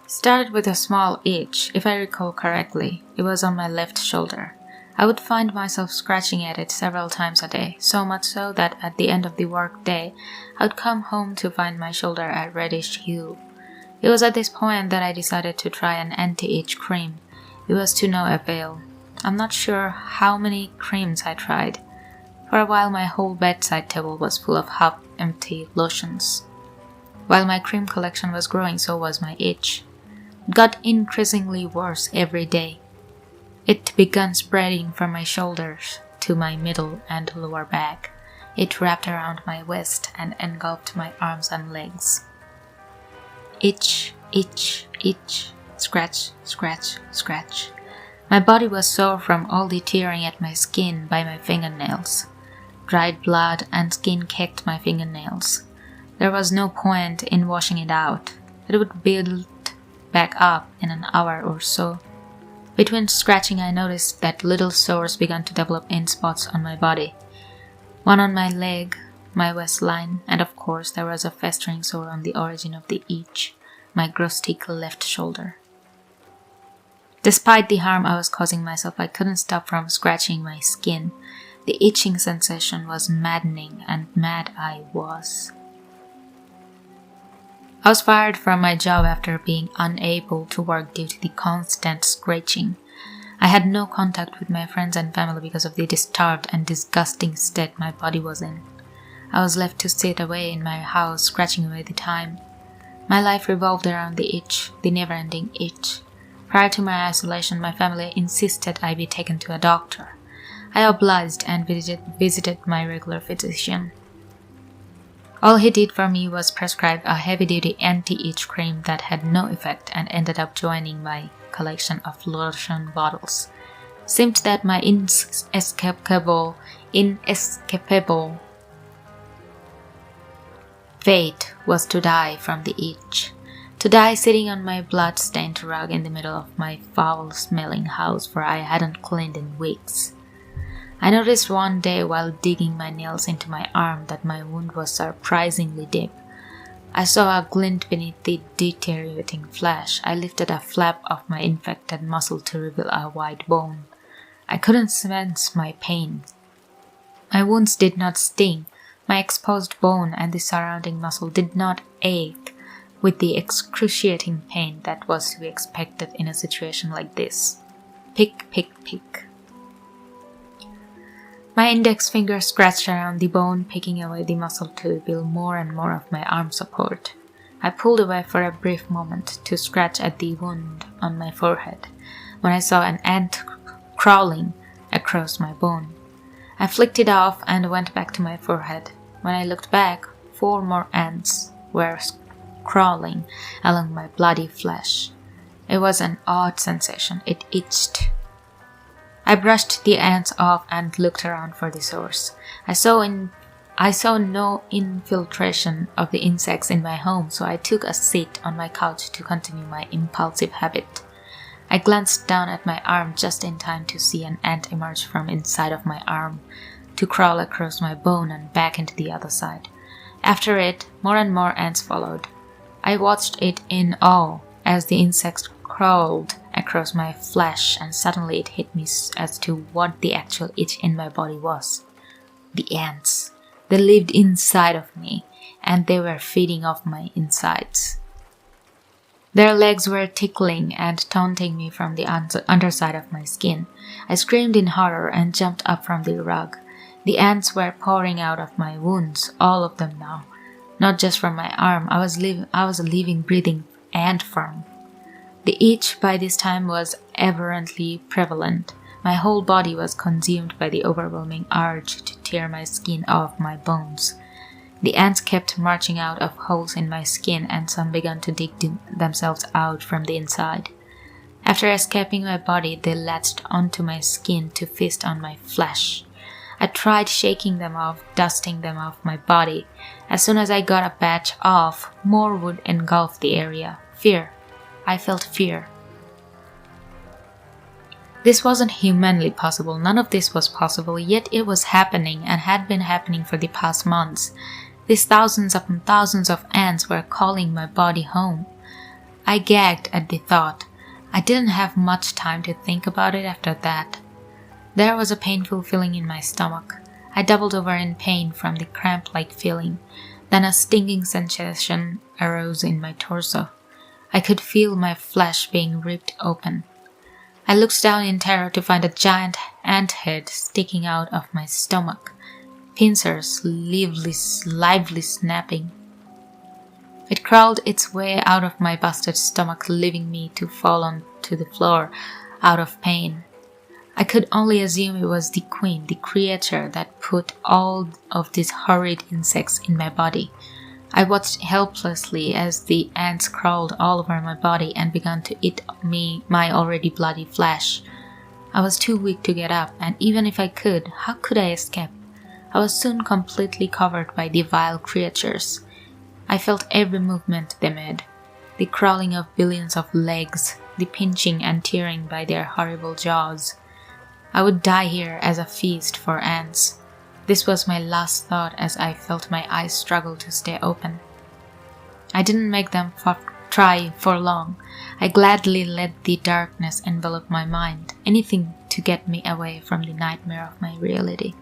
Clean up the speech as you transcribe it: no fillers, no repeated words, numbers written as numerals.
Started with a small itch, if I recall correctly. It was on my left shoulder. I would find myself scratching at it several times a day, so much so that at the end of the work day, I would come home to find my shoulder a reddish hue. It was at this point that I decided to try an anti-itch cream. It was to no avail. I'm not sure how many creams I tried. For a while my whole bedside table was full of half-empty lotions. While my cream collection was growing, so was my itch. It got increasingly worse every day. It began spreading from my shoulders to my middle and lower back. It wrapped around my waist and engulfed my arms and legs. Itch, itch, itch, scratch, scratch, scratch. My body was sore from all the tearing at my skin by my fingernails. Dried blood and skin caked my fingernails. There was no point in washing it out. It would build back up in an hour or so. Between scratching, I noticed that little sores began to develop in spots on my body. One on my leg, my waistline, and of course there was a festering sore on the origin of the itch, my grostic left shoulder. Despite the harm I was causing myself, I couldn't stop from scratching my skin. The itching sensation was maddening, and mad I was. I was fired from my job after being unable to work due to the constant scratching. I had no contact with my friends and family because of the disturbed and disgusting state my body was in. I was left to sit away in my house, scratching away the time. My life revolved around the itch, the never-ending itch. Prior to my isolation, my family insisted I be taken to a doctor. I obliged and visited my regular physician. All he did for me was prescribe a heavy-duty anti-itch cream that had no effect and ended up joining my collection of lotion bottles. Seemed that my inescapable fate was to die from the itch. To die sitting on my blood-stained rug in the middle of my foul-smelling house where I hadn't cleaned in weeks. I noticed one day while digging my nails into my arm that my wound was surprisingly deep. I saw a glint beneath the deteriorating flesh. I lifted a flap of my infected muscle to reveal a white bone. I couldn't sense my pain. My wounds did not sting. My exposed bone and the surrounding muscle did not ache with the excruciating pain that was to be expected in a situation like this. Pick, pick, pick. My index finger scratched around the bone, picking away the muscle to reveal more and more of my arm support. I pulled away for a brief moment to scratch at the wound on my forehead, when I saw an ant crawling across my bone. I flicked it off and went back to my forehead. When I looked back, 4 more ants were crawling along my bloody flesh. It was an odd sensation. It itched. I brushed the ants off and looked around for the source. I saw no infiltration of the insects in my home, so I took a seat on my couch to continue my impulsive habit. I glanced down at my arm just in time to see an ant emerge from inside of my arm, to crawl across my bone and back into the other side. After it, more and more ants followed. I watched it in awe as the insects crawled across my flesh, and suddenly it hit me as to what the actual itch in my body was. The ants. They lived inside of me, and they were feeding off my insides. Their legs were tickling and taunting me from the underside of my skin. I screamed in horror and jumped up from the rug. The ants were pouring out of my wounds, all of them now. Not just from my arm, I was a living, breathing ant farm. The itch by this time was aberrantly prevalent. My whole body was consumed by the overwhelming urge to tear my skin off my bones. The ants kept marching out of holes in my skin, and some began to dig themselves out from the inside. After escaping my body, they latched onto my skin to feast on my flesh. I tried shaking them off, dusting them off my body. As soon as I got a batch off, more would engulf the area. Fear. I felt fear. This wasn't humanly possible. None of this was possible, yet it was happening and had been happening for the past months. These thousands upon thousands of ants were calling my body home. I gagged at the thought. I didn't have much time to think about it after that. There was a painful feeling in my stomach. I doubled over in pain from the cramp-like feeling. Then a stinging sensation arose in my torso. I could feel my flesh being ripped open. I looked down in terror to find a giant ant head sticking out of my stomach, pincers lively snapping. It crawled its way out of my busted stomach, leaving me to fall onto the floor out of pain. I could only assume it was the queen, the creature that put all of these horrid insects in my body. I watched helplessly as the ants crawled all over my body and began to eat my already bloody flesh. I was too weak to get up, and even if I could, how could I escape? I was soon completely covered by the vile creatures. I felt every movement they made, the crawling of billions of legs, the pinching and tearing by their horrible jaws. I would die here as a feast for ants. This was my last thought as I felt my eyes struggle to stay open. I didn't make them try for long. I gladly let the darkness envelop my mind, anything to get me away from the nightmare of my reality.